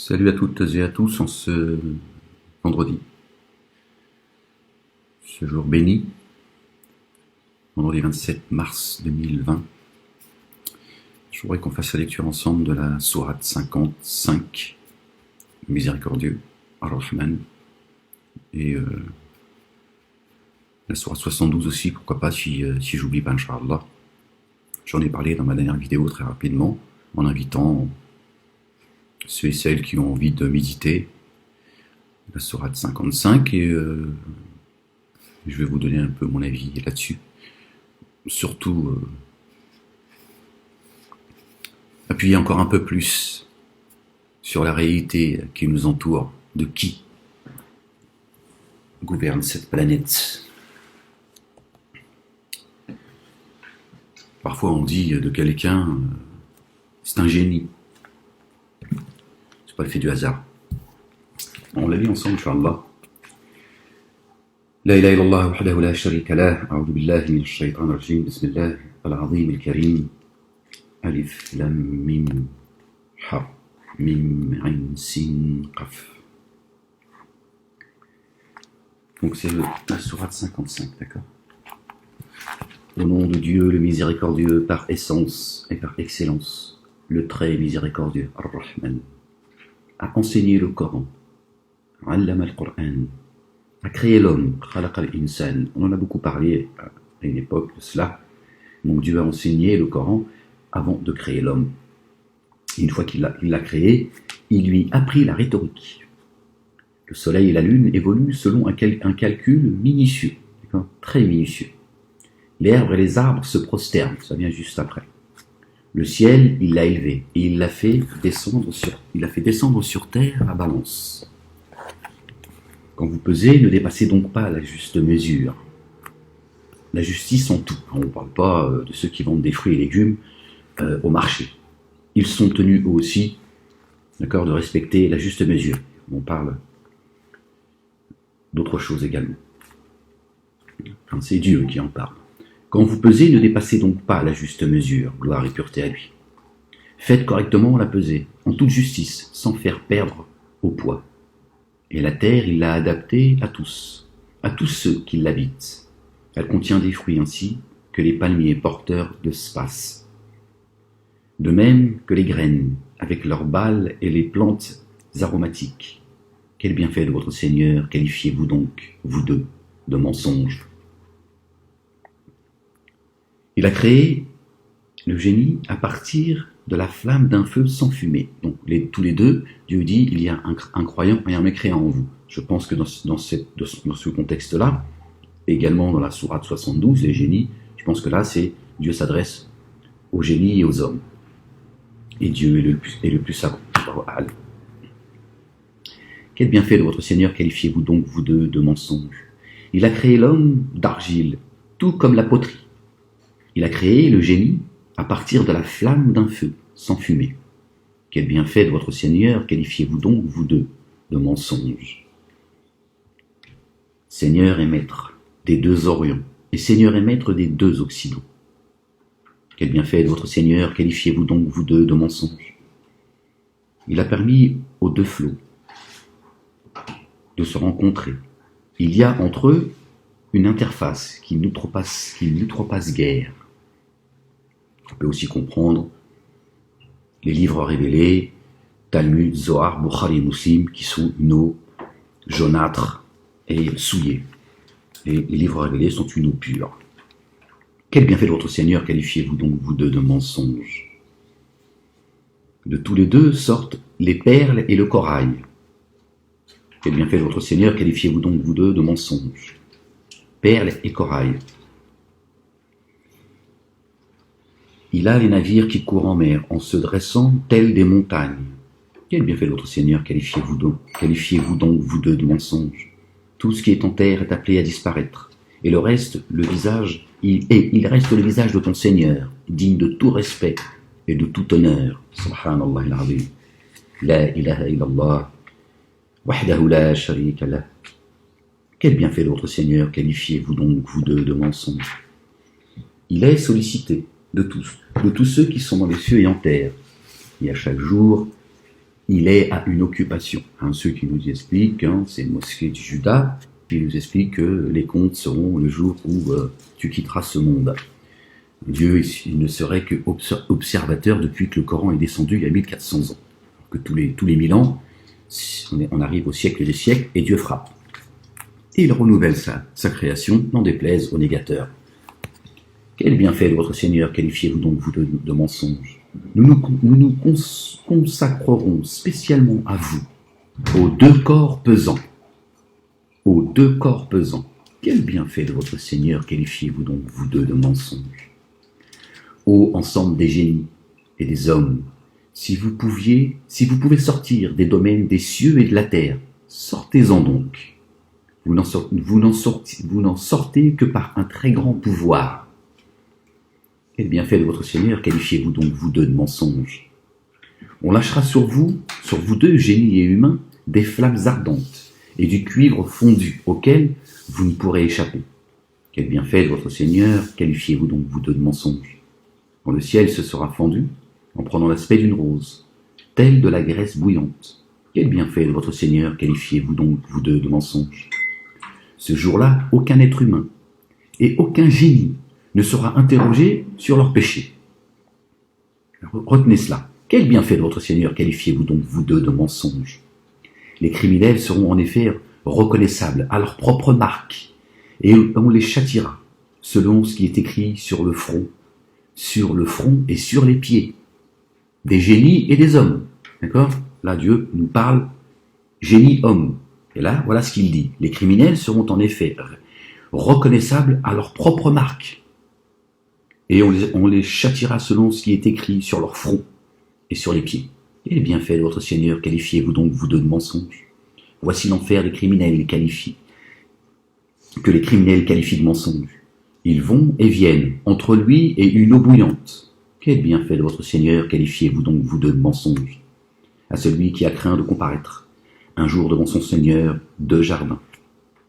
Salut à toutes et à tous en ce vendredi, ce jour béni, vendredi 27 mars 2020. Je voudrais qu'on fasse la lecture ensemble de la sourate 55, miséricordieux, Ar-Rahman, et la sourate 72 aussi, pourquoi pas, si j'oublie pas, Inch'Allah. J'en ai parlé dans ma dernière vidéo très rapidement, en invitant ceux et celles qui ont envie de méditer la sourate 55, et je vais vous donner un peu mon avis là-dessus. Surtout, appuyer encore un peu plus sur la réalité qui nous entoure, de qui gouverne cette planète. Parfois on dit de quelqu'un, c'est un génie. C'est pas le fait du hasard. On l'a vu ensemble, Inch'Allah. لا إله إلا الله وحده لا شريك له أعوذ بالله من الشيطان الرجيم بسم الله العظيم الكريم ألف لام ميم حاء ميم عين سين قاف. Donc c'est la sourate 55, d'accord. Au nom de Dieu, le miséricordieux par essence et par excellence, le très miséricordieux, Ar-Rahman, a enseigné le Coran, Allama al-Qur'an, a créé l'homme, Khalaqa al-Insan. On en a beaucoup parlé à une époque de cela. Donc Dieu a enseigné le Coran avant de créer l'homme. Une fois qu'il l'a créé, il lui a appris la rhétorique. Le soleil et la lune évoluent selon un calcul minutieux, très minutieux. Les herbes et les arbres se prosternent, ça vient juste après. Le ciel, il l'a élevé et il l'a fait descendre sur terre la balance. Quand vous pesez, ne dépassez donc pas la juste mesure. La justice en tout. On ne parle pas de ceux qui vendent des fruits et légumes au marché. Ils sont tenus eux aussi, d'accord, de respecter la juste mesure. On parle d'autre chose également. Enfin, c'est Dieu qui en parle. Quand vous pesez, ne dépassez donc pas la juste mesure, gloire et pureté à lui. Faites correctement la pesée, en toute justice, sans faire perdre au poids. Et la terre, il l'a adaptée à tous ceux qui l'habitent. Elle contient des fruits ainsi que les palmiers porteurs de space. De même que les graines, avec leurs balles et les plantes aromatiques. Quel bienfait de votre Seigneur, qualifiez-vous donc, vous deux, de mensonges. Il a créé le génie à partir de la flamme d'un feu sans fumée. Donc tous les deux, Dieu dit, il y a un croyant et un mécréant en vous. Je pense que dans ce contexte-là, également dans la sourate 72, les génies, je pense que là, Dieu s'adresse aux génies et aux hommes. Et Dieu est le plus savant. Quel bienfait de votre Seigneur qualifiez-vous donc, vous deux, de mensonges. Il a créé l'homme d'argile, tout comme la poterie. Il a créé le génie à partir de la flamme d'un feu, sans fumée. Quel bienfait de votre Seigneur qualifiez-vous donc, vous deux, de mensonges. Seigneur et Maître des deux Orients, et Seigneur et Maître des deux Occidents. Quel bienfait de votre Seigneur qualifiez-vous donc, vous deux, de mensonges. Il a permis aux deux flots de se rencontrer. Il y a entre eux une interface qui n'outrepasse guère. On peut aussi comprendre les livres révélés, Talmud, Zohar, Bukhari et Muslim, qui sont une eau jaunâtre et souillée. Les livres révélés sont une eau pure. Quel bienfait de votre Seigneur qualifiez-vous donc, vous deux, de mensonges. De tous les deux sortent les perles et le corail. Quel bienfait de votre Seigneur qualifiez-vous donc, vous deux, de mensonges. Perles et corail. Il a les navires qui courent en mer, en se dressant tels des montagnes. Quel bienfait de votre Seigneur qualifiez-vous donc, vous deux, de mensonges. Tout ce qui est en terre est appelé à disparaître, et il reste le visage de ton Seigneur, digne de tout respect et de tout honneur. Subhanallah al-azim. La ilaha illallah, wahdahu la sharika lah. Quel bienfait de votre Seigneur qualifiez-vous donc, vous deux, de mensonges. Il est sollicité de tous ceux qui sont dans les cieux et en terre. Et à chaque jour, il est à une occupation. Ceux qui nous expliquent, c'est Mosquée du Judas, qui nous explique que les comptes seront le jour où tu quitteras ce monde. Dieu, il ne serait que observateur depuis que le Coran est descendu il y a 1400 ans. Que tous les 1000 ans, on arrive au siècle des siècles et Dieu frappe. Et il renouvelle sa création, n'en déplaise aux négateurs. Quel bienfait de votre Seigneur qualifiez-vous donc vous de mensonges? Nous nous consacrerons spécialement à vous, aux deux corps pesants. Aux deux corps pesants. Quel bienfait de votre Seigneur qualifiez-vous donc vous deux de mensonges? Ô ensemble des génies et des hommes, si vous pouvez sortir des domaines des cieux et de la terre, sortez-en donc. Vous n'en sortez que par un très grand pouvoir. Quel bienfait de votre Seigneur qualifiez-vous donc vous deux de mensonges? On lâchera sur vous deux, génies et humains, des flammes ardentes et du cuivre fondu auquel vous ne pourrez échapper. Quel bienfait de votre Seigneur qualifiez-vous donc vous deux de mensonges? Quand le ciel se sera fendu, en prenant l'aspect d'une rose, telle de la graisse bouillante. Quel bienfait de votre Seigneur qualifiez-vous donc vous deux de mensonges? Ce jour-là, aucun être humain et aucun génie ne sera interrogé sur leurs péchés. Retenez cela. Quel bienfait de votre Seigneur qualifiez-vous donc vous deux de mensonges? Les criminels seront en effet reconnaissables à leur propre marque, et on les châtiera selon ce qui est écrit sur le front et sur les pieds, des génies et des hommes. D'accord? Là, Dieu nous parle génie-homme. Et là, voilà ce qu'il dit. Les criminels seront en effet reconnaissables à leur propre marque, et on les châtiera selon ce qui est écrit sur leur front et sur les pieds. Quel bienfait de votre Seigneur qualifiez-vous donc vous deux de mensonges? Voici l'enfer des criminels que les criminels qualifient de mensonges. Ils vont et viennent entre lui et une eau bouillante. Quel bienfait de votre Seigneur qualifiez-vous donc vous deux de mensonges? À celui qui a craint de comparaître un jour devant son Seigneur deux jardins.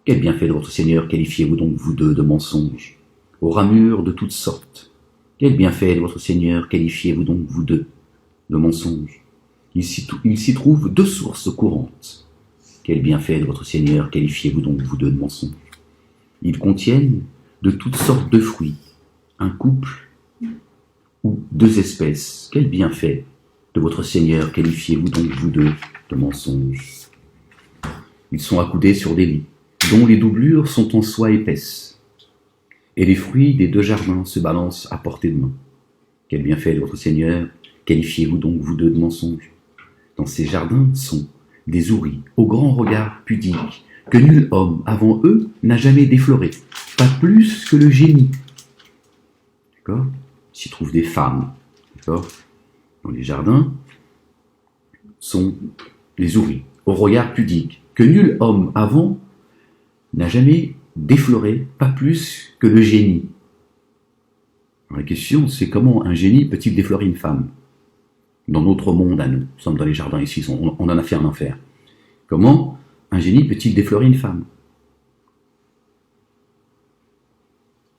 Quel bienfait de votre Seigneur qualifiez-vous donc vous deux de mensonges? Aux ramures de toutes sortes. Quel bienfait de votre Seigneur qualifiez-vous donc vous deux de mensonges? Il s'y trouve deux sources courantes. Quel bienfait de votre Seigneur qualifiez-vous donc vous deux de mensonges? Ils contiennent de toutes sortes de fruits, un couple ou deux espèces. Quel bienfait de votre Seigneur qualifiez-vous donc vous deux de mensonges? Ils sont accoudés sur des lits, dont les doublures sont en soie épaisse, et les fruits des deux jardins se balancent à portée de main. Quel bienfait de votre Seigneur qualifiez-vous donc vous deux de mensonges? Dans ces jardins sont des houris au grand regard pudique que nul homme avant eux n'a jamais défloré, pas plus que le génie. D'accord? S'y trouvent des femmes. D'accord? Dans les jardins sont les houris au regard pudique que nul homme avant n'a jamais défloré, pas plus que le génie. Alors, la question, c'est comment un génie peut-il déflorer une femme? Dans notre monde à nous sommes dans les jardins ici, on en a fait un enfer. Comment un génie peut-il déflorer une femme?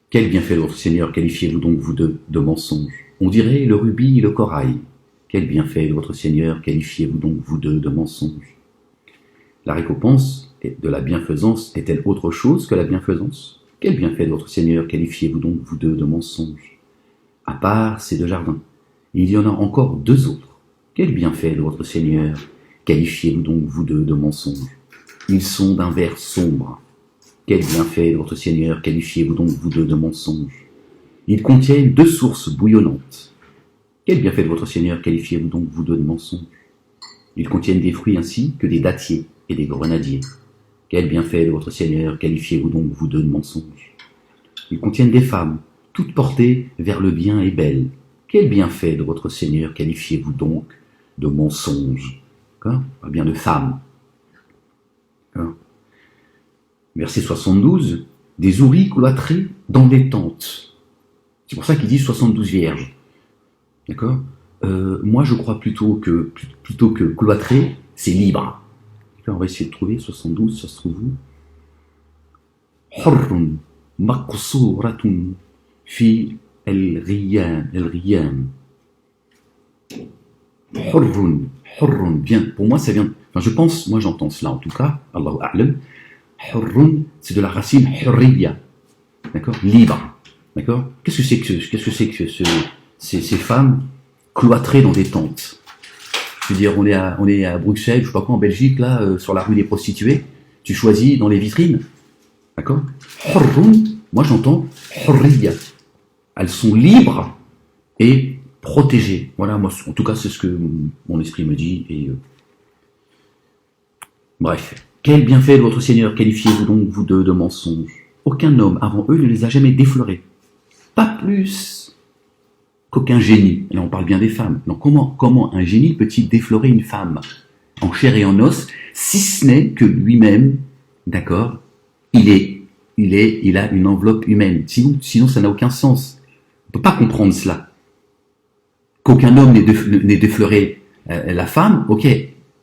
Quel bienfait de votre Seigneur qualifiez-vous donc vous deux de mensonges? On dirait le rubis et le corail. Quel bienfait de votre Seigneur qualifiez-vous donc vous deux de mensonges? La récompense de la bienfaisance est-elle autre chose que la bienfaisance? Quel bienfait de votre Seigneur qualifiez-vous donc vous deux de mensonges? À part ces deux jardins, il y en a encore deux autres. Quel bienfait de votre Seigneur qualifiez-vous donc vous deux de mensonges? Ils sont d'un vert sombre. Quel bienfait de votre Seigneur qualifiez-vous donc vous deux de mensonges? Ils contiennent deux sources bouillonnantes. Quel bienfait de votre Seigneur qualifiez-vous donc vous deux de mensonges? Ils contiennent des fruits ainsi que des dattiers et des grenadiers. Quel bienfait de votre Seigneur qualifiez-vous donc vous deux de mensonges? Ils contiennent des femmes, toutes portées vers le bien et belles. Quel bienfait de votre Seigneur qualifiez-vous donc de mensonges? Pas bien de femmes. Verset 72, des houris cloîtrés dans des tentes. C'est pour ça qu'il dit 72 vierges. D'accord? Moi, je crois plutôt que cloîtré, c'est libre. D'accord? On va essayer de trouver 72, ça se trouve où? Hurrun maqsuratun fi al-riyam. Hurrun, Hurrun, bien, pour moi ça vient, enfin je pense, moi j'entends cela en tout cas, Allahu A'lam, Hurrun, c'est de la racine hurriya, d'accord, libre, d'accord. Qu'est-ce que c'est que ces femmes cloîtrées dans des tentes? Je veux dire, on est à Bruxelles, je sais pas quoi, en Belgique, là, sur la rue des prostituées, tu choisis dans les vitrines, d'accord. Hurrun, moi j'entends hurriya, elles sont libres et protégées. Voilà, moi en tout cas c'est ce que mon esprit me dit. Et bref, quel bienfait de votre Seigneur qualifiez-vous donc vous de mensonges? Aucun homme avant eux ne les a jamais déflorés, pas plus qu'aucun génie. Et là on parle bien des femmes. Donc comment un génie peut-il déflorer une femme en chair et en os, si ce n'est que lui-même, d'accord, il a une enveloppe humaine. Sinon ça n'a aucun sens. On peut pas comprendre cela. Qu'aucun homme n'ait défloré la femme, ok.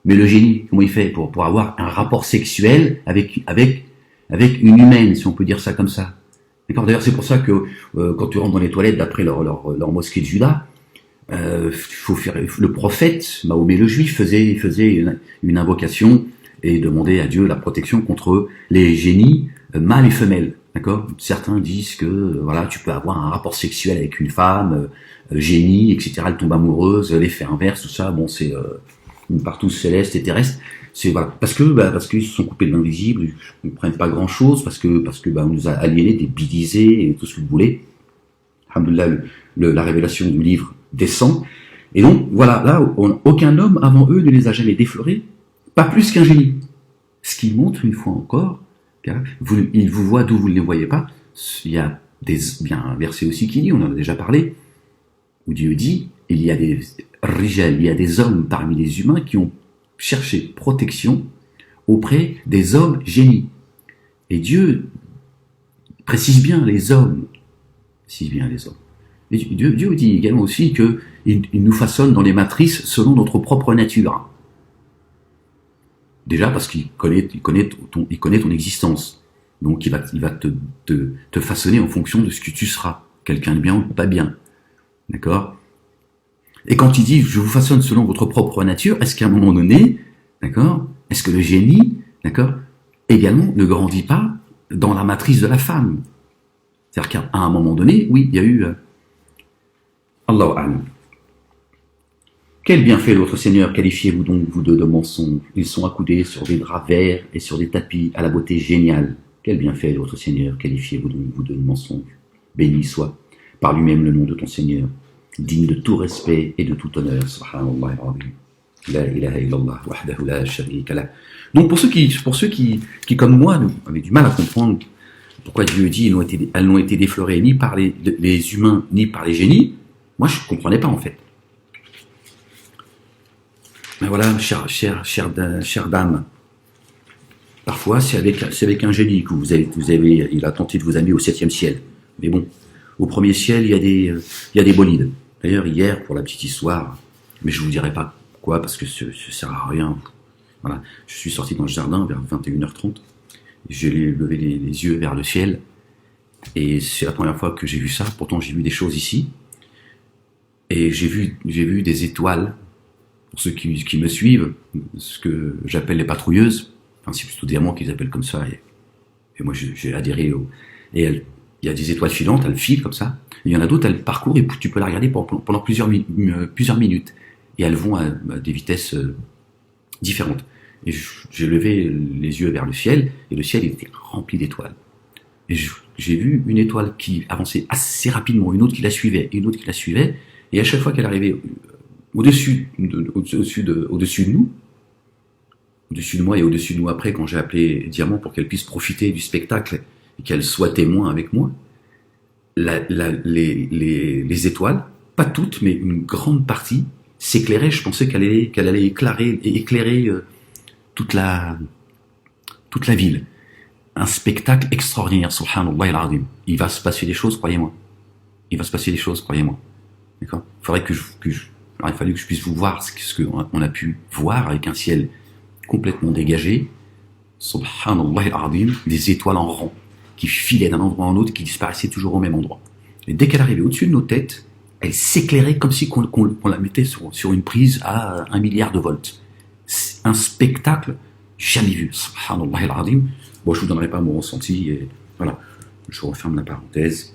Mais le génie, comment il fait pour avoir un rapport sexuel avec une humaine, si on peut dire ça comme ça. D'accord. D'ailleurs, c'est pour ça que quand tu rentres dans les toilettes, d'après leur mosquée de Juda, faut faire. Le prophète Mahomet le Juif faisait une invocation et demandait à Dieu la protection contre les génies mâles et femelles. D'accord. Certains disent que voilà, tu peux avoir un rapport sexuel avec une femme, génie, etc. Elle tombe amoureuse, l'effet inverse, tout ça. Bon, c'est une partout céleste et terrestre. C'est voilà, parce qu'ils se sont coupés de l'invisible, ils ne prennent pas grand chose, parce que on nous a aliénés, débilisés et tout ce que vous voulez. Alhamdoulilah, la révélation du livre descend. Et donc voilà, là, aucun homme avant eux ne les a jamais déflorés, pas plus qu'un génie. Ce qui montre une fois encore, ils vous voient d'où vous ne les voyez pas. Il y a un verset aussi qui dit, on en a déjà parlé, où Dieu dit, il y a des hommes parmi les humains qui ont cherché protection auprès des hommes génies. Et Dieu précise bien les hommes. Et Dieu dit également aussi qu'il nous façonne dans les matrices selon notre propre nature. Déjà parce qu'il connaît ton existence. Donc il va te façonner en fonction de ce que tu seras. Quelqu'un de bien ou pas bien. D'accord? Et quand il dit, je vous façonne selon votre propre nature, est-ce qu'à un moment donné, d'accord, est-ce que le génie, d'accord, également ne grandit pas dans la matrice de la femme? C'est-à-dire qu'à un moment donné, oui, il y a eu Allahu A'lam. Quel bienfait de votre Seigneur qualifiez-vous donc, vous deux, de mensonges? Ils sont accoudés sur des draps verts et sur des tapis à la beauté géniale. Quel bienfait de votre Seigneur qualifiez-vous donc, vous deux, de mensonges? Béni soit par lui-même le nom de ton Seigneur, digne de tout respect et de tout honneur. Subhanallah al-azim. La ilaha illallah wahdahu la sharika lah. Donc pour ceux qui comme moi avaient du mal à comprendre pourquoi Dieu dit elles n'ont été déflorées ni par les humains ni par les génies, moi je ne comprenais pas en fait. Mais voilà, chère dame, parfois c'est avec un génie que il a tenté de vous amener au 7e ciel. Mais bon, au premier ciel, il y a des bolides. D'ailleurs, hier, pour la petite histoire, mais je vous dirai pas quoi, parce que ça sert à rien. Voilà, je suis sorti dans le jardin vers 21h30. J'ai levé les yeux vers le ciel. Et c'est la première fois que j'ai vu ça. Pourtant, j'ai vu des choses ici. Et j'ai vu des étoiles. Pour ceux qui me suivent, ce que j'appelle les patrouilleuses. Enfin, c'est plutôt des amants qu'ils appellent comme ça. Et moi, j'ai adhéré il y a des étoiles filantes, elles filent comme ça. Il y en a d'autres, elles parcourent et tu peux la regarder pendant plusieurs minutes. Et elles vont à des vitesses différentes. Et j'ai levé les yeux vers le ciel, et le ciel était rempli d'étoiles. Et j'ai vu une étoile qui avançait assez rapidement, une autre qui la suivait, et à chaque fois qu'elle arrivait au-dessus de nous, au-dessus de moi et au-dessus de nous après, quand j'ai appelé Diamant pour qu'elle puisse profiter du spectacle et qu'elle soit témoin avec moi, les étoiles, pas toutes, mais une grande partie, s'éclairaient. Je pensais qu'elle allait éclairer toute la ville. Un spectacle extraordinaire, subhanallah al-azim. Il va se passer des choses, croyez-moi. D'accord? Il a fallu que je puisse vous voir ce qu'on a pu voir avec un ciel complètement dégagé. Subhanallah al-azim, des étoiles en rang qui filaient d'un endroit à un autre, qui disparaissaient toujours au même endroit. Et dès qu'elle arrivait au-dessus de nos têtes, Elle s'éclairait comme si on la mettait sur une prise à 1 milliard de volts. C'est un spectacle jamais vu. Subhanallah al-Azim. Bon, je vous donnerai pas mon ressenti. Et voilà, je referme la parenthèse.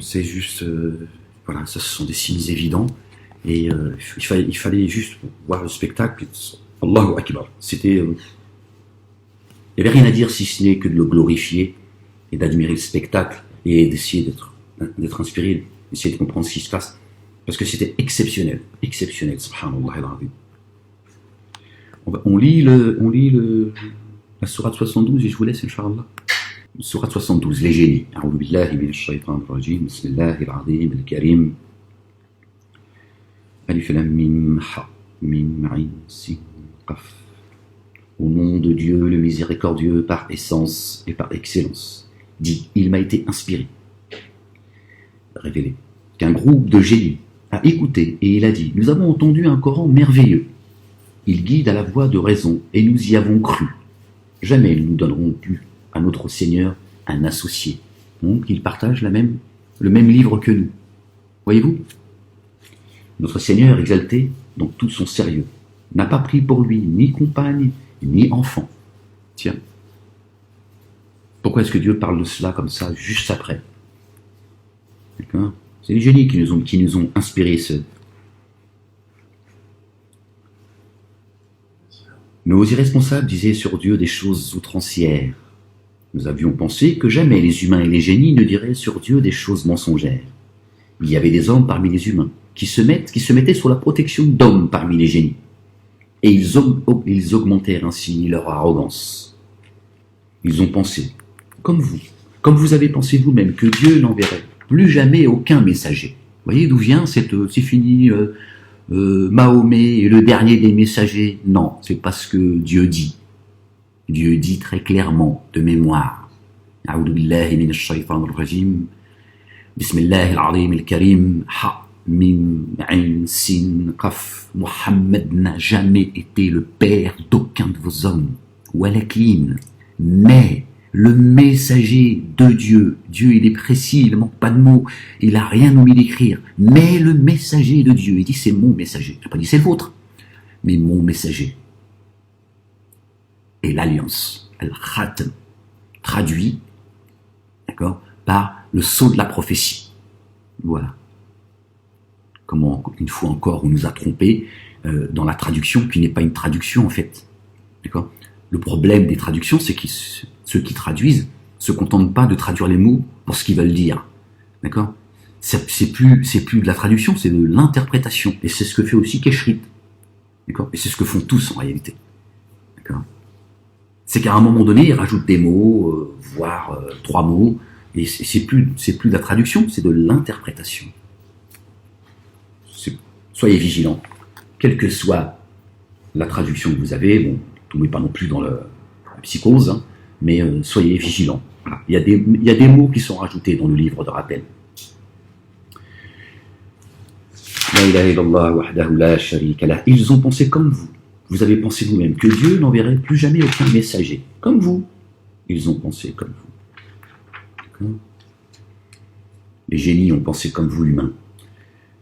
C'est juste, voilà, ça, ce sont des signes évidents. Et il fallait juste voir le spectacle. Allahu Akbar. C'était, il n'y avait rien à dire si ce n'est que de le glorifier et d'admirer le spectacle et d'essayer d'être inspiré, d'essayer de comprendre ce qui se passe. Parce que c'était exceptionnel, subhanallah al-azim. On lit la sourate 72 et je vous laisse, Inch'Allah. Sourate 72, les génies. A'udhu billahi minash shaytanir rajim, bismillahir azim al-karim. Alif lam mim ha, mim ayn sin qaf. Au nom de Dieu, le miséricordieux, par essence et par excellence. Dit, il m'a été inspiré, révélé, qu'un groupe de génies a écouté et il a dit, nous avons entendu un Coran merveilleux. Il guide à la voie de raison et nous y avons cru. Jamais nous donnerons plus à notre Seigneur un associé. Donc il partage le même livre que nous. Voyez-vous, notre Seigneur exalté dans tout son sérieux n'a pas pris pour lui ni compagne ni enfant. Tiens, pourquoi est-ce que Dieu parle de cela comme ça juste après? D'accord? C'est les génies qui nous ont inspiré ce. Nos irresponsables disaient sur Dieu des choses outrancières. Nous avions pensé que jamais les humains et les génies ne diraient sur Dieu des choses mensongères. Il y avait des hommes parmi les humains qui se mettaient sous la protection d'hommes parmi les génies. Et ils augmentèrent ainsi leur arrogance. Ils ont pensé, comme vous avez pensé vous-même, que Dieu n'enverrait plus jamais aucun messager. Vous voyez d'où vient c'est fini, Mahomet est le dernier des messagers? Non, c'est parce que Dieu dit. Dieu dit très clairement, de mémoire. A'udhu billahi minash shaytanir rajim. Bismillahir azim al-karim. Ha, mim, ayn, sin, qaf. Mohammed n'a jamais été le père d'aucun de vos hommes. Walakin, mais le messager de Dieu. Dieu, il est précis, il ne manque pas de mots, il n'a rien omis d'écrire. Mais le messager de Dieu, il dit c'est mon messager. Il n'a pas dit c'est le vôtre, mais mon messager. Et l'alliance, al-khatam, traduit, d'accord, par le sceau de la prophétie. Voilà. Comment, une fois encore, on nous a trompés dans la traduction, qui n'est pas une traduction en fait. D'accord. Le problème des traductions, c'est que ceux qui traduisent se contentent pas de traduire les mots pour ce qu'ils veulent dire. D'accord. C'est plus de la traduction, c'est de l'interprétation. Et c'est ce que fait aussi Keshrit. D'accord. Et c'est ce que font tous en réalité. D'accord. C'est qu'à un moment donné, ils rajoutent des mots, voire 3 mots, et c'est plus de la traduction, c'est de l'interprétation. Soyez vigilants, quelle que soit la traduction que vous avez, bon, tombez pas non plus dans la psychose, hein, mais soyez vigilants. Voilà. Il y a des mots qui sont rajoutés dans le livre de rappel. La ilaha illallah wahdahu la sharika lah. Ils ont pensé comme vous. Vous avez pensé vous-même que Dieu n'enverrait plus jamais aucun messager. Comme vous. Ils ont pensé comme vous. D'accord. Les génies ont pensé comme vous, humains.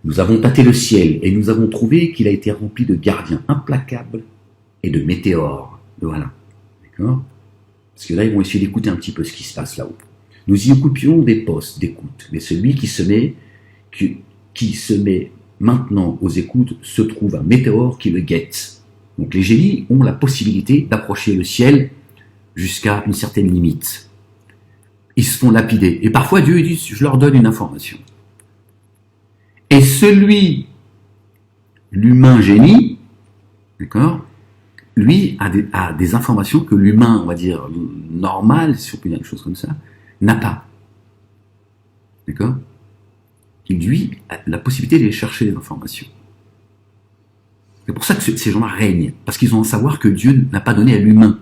Nous avons tâté le ciel et nous avons trouvé qu'il a été rempli de gardiens implacables et de météores. Voilà. D'accord. Parce que là, ils vont essayer d'écouter un petit peu ce qui se passe là-haut. Nous y occupions des postes d'écoute. Mais celui qui se met maintenant aux écoutes se trouve un météore qui le guette. Donc les génies ont la possibilité d'approcher le ciel jusqu'à une certaine limite. Ils se font lapider. Et parfois Dieu dit, je leur donne une information. Et l'humain génie, d'accord, lui a des informations que l'humain, on va dire, normal, si on peut dire une chose comme ça, n'a pas. D'accord. Il lui a la possibilité d'aller chercher les informations. C'est pour ça que ces gens-là règnent, parce qu'ils ont à savoir que Dieu n'a pas donné à l'humain.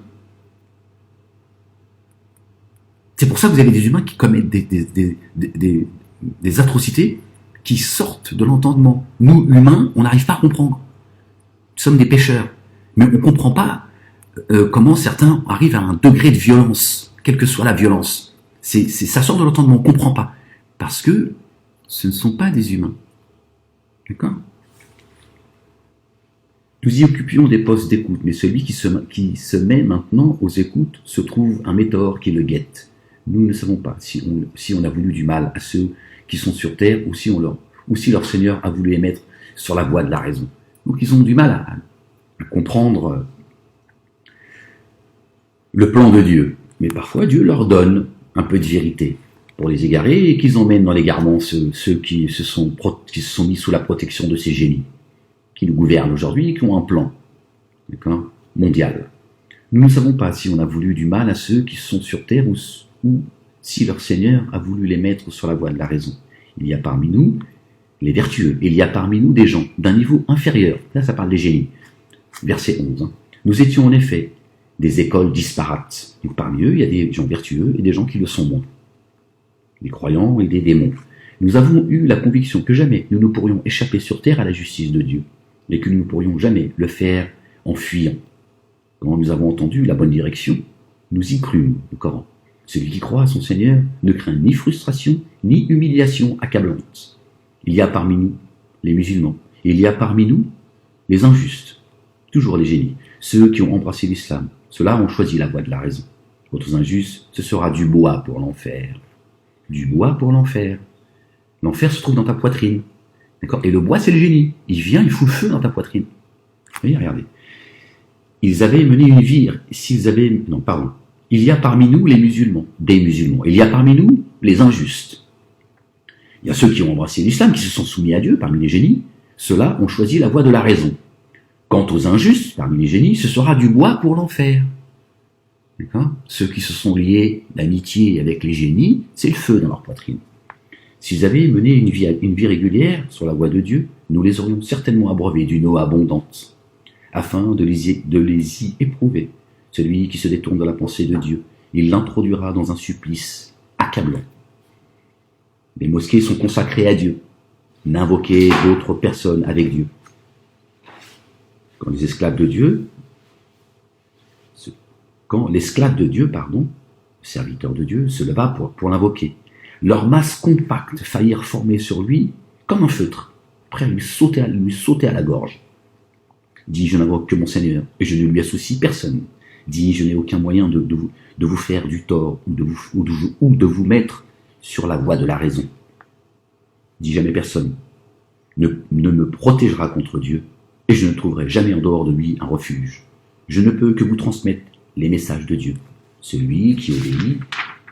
C'est pour ça que vous avez des humains qui commettent des atrocités qui sortent de l'entendement. Nous, humains, on n'arrive pas à comprendre. Nous sommes des pécheurs. Mais on ne comprend pas comment certains arrivent à un degré de violence, quelle que soit la violence. Ça sort de l'entendement, on ne comprend pas. Parce que ce ne sont pas des humains. D'accord? Nous y occupions des postes d'écoute, mais celui qui se met maintenant aux écoutes se trouve un météore qui le guette. Nous ne savons pas si on a voulu du mal à ceux qui sont sur terre ou si leur Seigneur a voulu les mettre sur la voie de la raison. Donc ils ont du mal à comprendre le plan de Dieu. Mais parfois Dieu leur donne un peu de vérité pour les égarer et qu'ils emmènent dans l'égarement ceux qui se sont mis sous la protection de ces génies qui nous gouvernent aujourd'hui et qui ont un plan mondial. Nous ne savons pas si on a voulu du mal à ceux qui sont sur terre ou si leur Seigneur a voulu les mettre sur la voie de la raison. Il y a parmi nous les vertueux, et il y a parmi nous des gens d'un niveau inférieur. Là, ça parle des génies. Verset 11. Nous étions en effet des écoles disparates. Donc parmi eux, il y a des gens vertueux et des gens qui le sont moins. Des croyants et des démons. Nous avons eu la conviction que jamais nous ne pourrions échapper sur terre à la justice de Dieu, et que nous ne pourrions jamais le faire en fuyant. Quand nous avons entendu la bonne direction, nous y crûmes, le Coran. Celui qui croit à son Seigneur ne craint ni frustration, ni humiliation accablante. Il y a parmi nous les musulmans, et il y a parmi nous les injustes, toujours les génies, ceux qui ont embrassé l'islam. Ceux-là ont choisi la voie de la raison. Autres injustes, ce sera du bois pour l'enfer. Du bois pour l'enfer. L'enfer se trouve dans ta poitrine. D'accord? Et le bois, c'est le génie. Il vient, il fout le feu dans ta poitrine. Voyez, regardez. Ils avaient mené une vie, Il y a parmi nous les musulmans, des musulmans. Il y a parmi nous les injustes. Il y a ceux qui ont embrassé l'islam, qui se sont soumis à Dieu, parmi les génies. Ceux-là ont choisi la voie de la raison. Quant aux injustes, parmi les génies, ce sera du bois pour l'enfer. D'accord? Ceux qui se sont liés d'amitié avec les génies, c'est le feu dans leur poitrine. S'ils avaient mené une vie régulière sur la voie de Dieu, nous les aurions certainement abreuvés d'une eau abondante, afin de les y éprouver. Celui qui se détourne de la pensée de Dieu, il l'introduira dans un supplice accablant. Les mosquées sont consacrées à Dieu. N'invoquez d'autres personnes avec Dieu. Quand l'esclave de Dieu, le serviteur de Dieu, se leva pour l'invoquer, leurs masses compactes faillirent former sur lui comme un feutre, prêt à lui sauter à la gorge. Dis, je n'invoque que mon Seigneur, et je ne lui associe personne. Dis, je n'ai aucun moyen de vous faire du tort ou de vous mettre sur la voie de la raison. Dis, jamais personne ne me protégera contre Dieu, et je ne trouverai jamais en dehors de lui un refuge. Je ne peux que vous transmettre les messages de Dieu. Celui qui obéit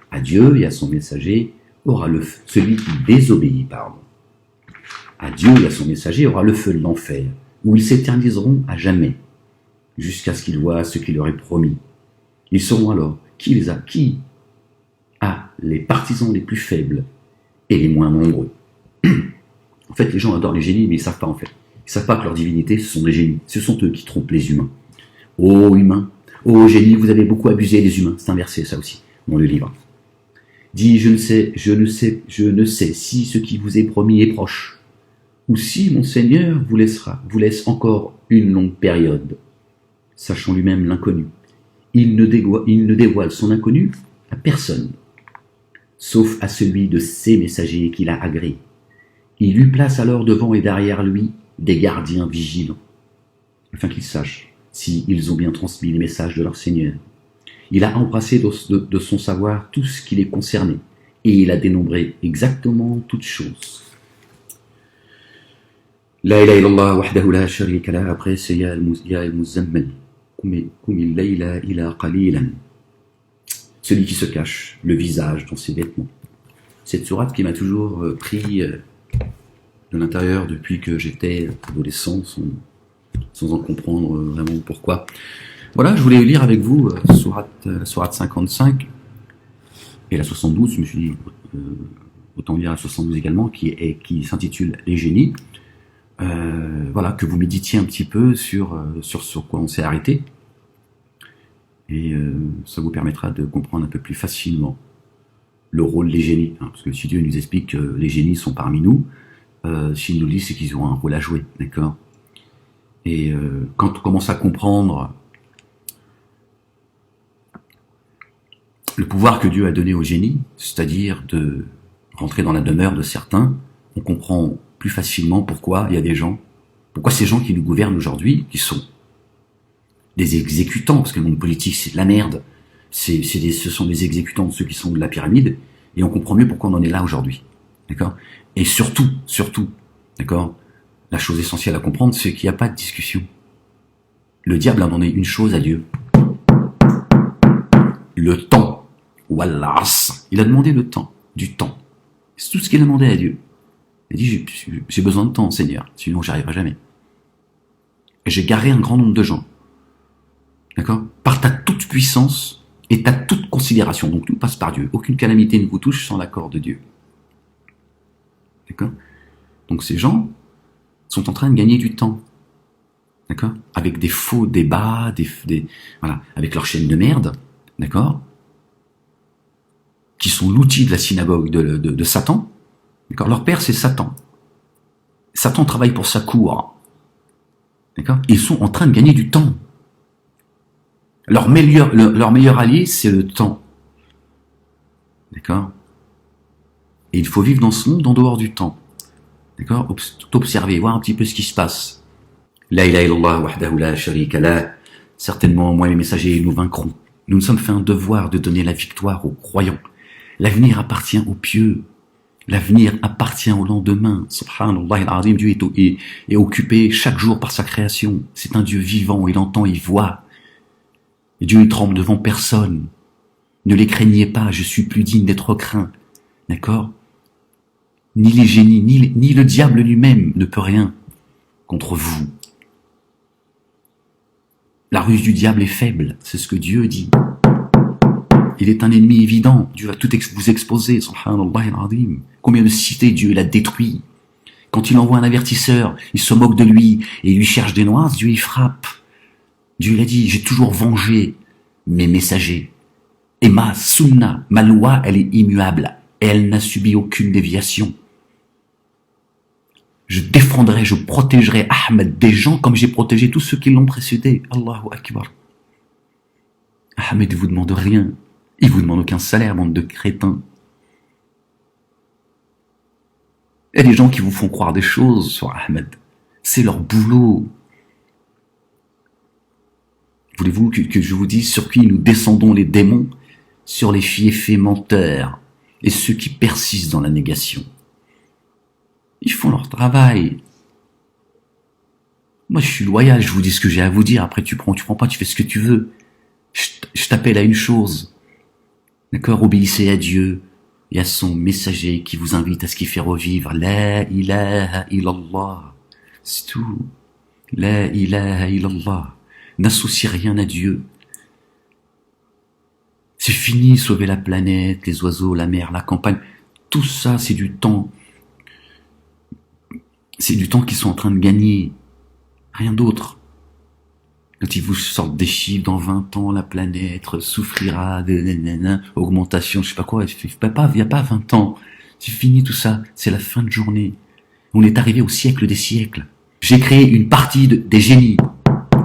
à Dieu et à son messager aura le feu. Celui qui désobéit, à Dieu et à son messager aura le feu de l'enfer, où ils s'éterniseront à jamais, jusqu'à ce qu'ils voient ce qu'il leur est promis. Ils sauront alors qui a les partisans les plus faibles et les moins nombreux. En fait, les gens adorent les génies, mais ils ne savent pas en fait. Ils ne savent pas que leur divinité, ce sont les génies. Ce sont eux qui trompent les humains. Ô humains, ô génies, vous avez beaucoup abusé des humains. C'est un verset, ça aussi, dans le livre. Dis, je ne sais si ce qui vous est promis est proche, ou si mon Seigneur vous laisse encore une longue période, sachant lui-même l'inconnu. Il ne dévoile son inconnu à personne, sauf à celui de ses messagers qu'il a agréé. Il lui place alors devant et derrière lui des gardiens vigilants, afin qu'ils sachent s'ils ont bien transmis les messages de leur Seigneur. Il a embrassé de son savoir tout ce qui les concernait, et il a dénombré exactement toutes choses. La ilaha illallah wahdahu la sharika lah, après c'est ya al-muzammil, kumil layla ila qalilan. Celui qui se cache le visage dans ses vêtements. Cette sourate qui m'a toujours pris de l'intérieur depuis que j'étais adolescent, sans en comprendre vraiment pourquoi. Voilà, je voulais lire avec vous sourate 55 et la 72, je me suis dit autant lire la 72 également, qui s'intitule Les génies. Voilà, que vous méditiez un petit peu sur quoi on s'est arrêté. Et ça vous permettra de comprendre un peu plus facilement le rôle des génies. Parce que si Dieu nous explique que les génies sont parmi nous, s'il nous dit, c'est qu'ils ont un rôle à jouer, d'accord? Et quand on commence à comprendre le pouvoir que Dieu a donné aux génies, c'est-à-dire de rentrer dans la demeure de certains, on comprend plus facilement pourquoi il y a des gens, pourquoi ces gens qui nous gouvernent aujourd'hui, qui sont des exécutants, parce que le monde politique c'est de la merde, ce sont des exécutants de ceux qui sont de la pyramide, et on comprend mieux pourquoi on en est là aujourd'hui. D'accord? Et surtout, d'accord, la chose essentielle à comprendre, c'est qu'il n'y a pas de discussion. Le diable a demandé une chose à Dieu. Le temps. Wallah. Il a demandé le temps. Du temps. C'est tout ce qu'il a demandé à Dieu. Il a dit, j'ai besoin de temps, Seigneur, sinon j'y arriverai jamais. Et j'ai garé un grand nombre de gens. D'accord? Par ta toute puissance et ta toute considération. Donc tout passe par Dieu. Aucune calamité ne vous touche sans l'accord de Dieu. D'accord? Donc ces gens sont en train de gagner du temps. D'accord? Avec des faux débats, voilà, avec leur chaîne de merde. D'accord? Qui sont l'outil de la synagogue de Satan. D'accord? Leur père, c'est Satan. Satan travaille pour sa cour. D'accord? Ils sont en train de gagner du temps. Leur meilleur allié, c'est le temps. D'accord? Et il faut vivre dans ce monde en dehors du temps. D'accord? Observer, voir un petit peu ce qui se passe. La ilaha illallah wahdahu la sharika lah. Certainement, moi et les messagers, nous vaincrons. Nous nous sommes fait un devoir de donner la victoire aux croyants. L'avenir appartient aux pieux. L'avenir appartient au lendemain. Subhanallah al-azim, Dieu est occupé chaque jour par sa création. C'est un Dieu vivant, il entend, il voit. Et Dieu ne tremble devant personne. Ne les craignez pas, je suis plus digne d'être craint. D'accord? Ni les génies, ni le diable lui-même ne peut rien contre vous. La ruse du diable est faible, c'est ce que Dieu dit. Il est un ennemi évident, Dieu va tout vous exposer, subhanallah al-azim. Combien de cités Dieu l'a détruit. Quand il envoie un avertisseur, il se moque de lui et il lui cherche des noises, Dieu y frappe. Dieu l'a dit, j'ai toujours vengé mes messagers. Et ma sunna, ma loi, elle est immuable. Et elle n'a subi aucune déviation. Je défendrai, je protégerai Ahmed des gens comme j'ai protégé tous ceux qui l'ont précédé. Allahu Akbar. Ahmed ne vous demande rien. Il vous demande aucun salaire, bande de crétins. Il y a des gens qui vous font croire des choses sur Ahmed. C'est leur boulot. Voulez-vous que je vous dise sur qui nous descendons les démons? Sur les fiefés menteurs et ceux qui persistent dans la négation. Ils font leur travail. Moi, je suis loyal, je vous dis ce que j'ai à vous dire. Après, tu prends pas, tu fais ce que tu veux. Je t'appelle à une chose. D'accord? Obéissez à Dieu et à son messager qui vous invite à ce qu'il fait revivre. La ilaha illallah. C'est tout. La ilaha illallah. N'associe rien à Dieu. C'est fini, sauver la planète, les oiseaux, la mer, la campagne. Tout ça, c'est du temps. C'est du temps qu'ils sont en train de gagner. Rien d'autre. Quand ils vous sortent des chiffres, dans 20 ans, la planète souffrira de augmentation, je sais pas quoi. Il n'y a pas 20 ans. C'est fini tout ça. C'est la fin de journée. On est arrivé au siècle des siècles. J'ai créé une partie des génies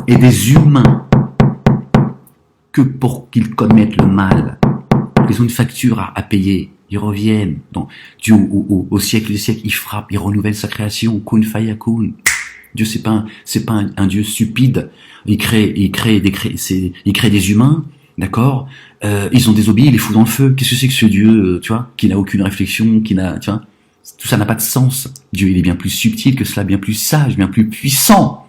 et des humains que pour qu'ils commettent le mal. Ils ont une facture à payer. Ils reviennent. Dieu, au siècle des siècles, il frappe, il renouvelle sa création. Kun fayakun. Dieu, c'est pas un Dieu stupide. Il crée des humains, d'accord? Ils ont désobéi, il les fout dans le feu. Qu'est-ce que c'est que ce Dieu, tu vois, qui n'a aucune réflexion, tu vois? Tout ça n'a pas de sens. Dieu, il est bien plus subtil que cela, bien plus sage, bien plus puissant.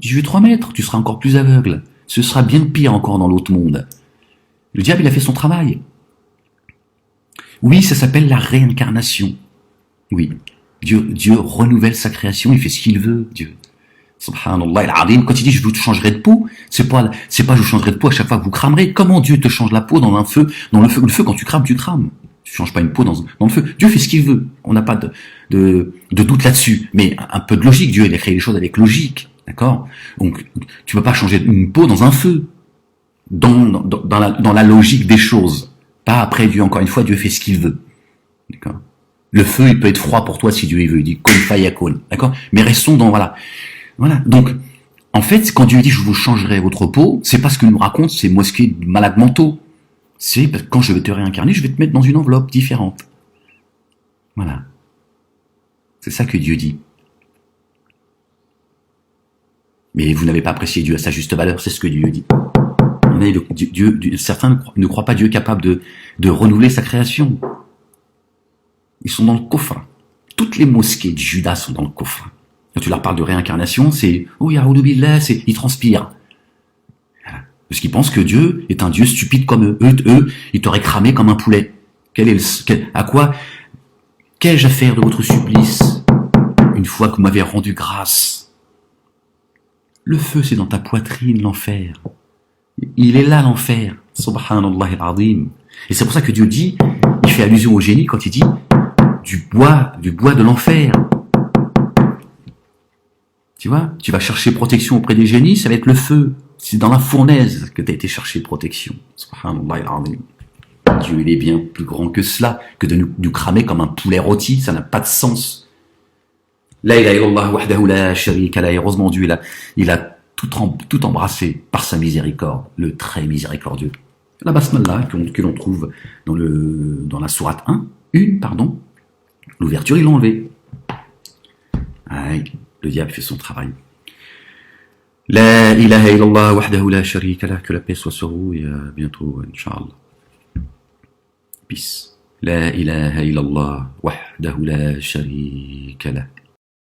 Je vais te remettre, tu seras encore plus aveugle. Ce sera bien pire encore dans l'autre monde. Le diable, il a fait son travail. Oui, ça s'appelle la réincarnation. Oui. Dieu renouvelle sa création, il fait ce qu'il veut, Dieu. Subhanallah al-azim, quand il dit je vous changerai de peau, c'est pas je vous changerai de peau à chaque fois que vous cramerez. Comment Dieu te change la peau dans le feu quand tu crames, tu crames. Tu changes pas une peau dans le feu. Dieu fait ce qu'il veut. On n'a pas de doute là-dessus. Mais un peu de logique. Dieu, il a créé les choses avec logique. D'accord? Donc, tu peux pas changer une peau dans un feu. Dans la logique des choses. Pas après Dieu, encore une fois, Dieu fait ce qu'il veut. D'accord? Le feu, il peut être froid pour toi si Dieu il veut. Il dit kun fayakun. D'accord? Mais restons dans, voilà. Donc, en fait, quand Dieu dit je vous changerai votre peau, c'est pas ce que nous racontent ces mosquées de malades mentaux. C'est parce que quand je vais te réincarner, je vais te mettre dans une enveloppe différente. Voilà. C'est ça que Dieu dit. Mais vous n'avez pas apprécié Dieu à sa juste valeur, c'est ce que Dieu dit. Certains ne croient pas Dieu capable de renouveler sa création. Ils sont dans le coffre. Toutes les mosquées de Juda sont dans le coffre. Quand tu leur parles de réincarnation, c'est « Oh, Yahoudou Billah », ils transpirent. Parce qu'ils pensent que Dieu est un Dieu stupide comme eux. Eux, ils t'auraient cramé comme un poulet. Qu'ai-je à faire de votre supplice une fois que vous m'avez rendu grâce? Le feu, c'est dans ta poitrine, l'enfer. Il est là, l'enfer. Subhanallah al-azim. Et c'est pour ça que Dieu dit, il fait allusion au génie quand il dit du bois de l'enfer. Tu vois, tu vas chercher protection auprès des génies, ça va être le feu. C'est dans la fournaise que tu as été chercher protection. Subhanallah al-azim. Dieu, il est bien plus grand que cela, que de nous cramer comme un poulet rôti, ça n'a pas de sens. La ilaha illallah wahdahu la sharika lah. Heureusement Dieu, il a tout embrassé par sa miséricorde, le très miséricordieux. La basmallah que l'on trouve dans la sourate 1, l'ouverture, ils l'ont enlevée. Aïe, le diable fait son travail. La ilaha illallah wahdahu la sharika lah. Que la paix soit sur vous et à bientôt, Inch'Allah. Peace. La ilaha illallah wahdahu la sharika lah.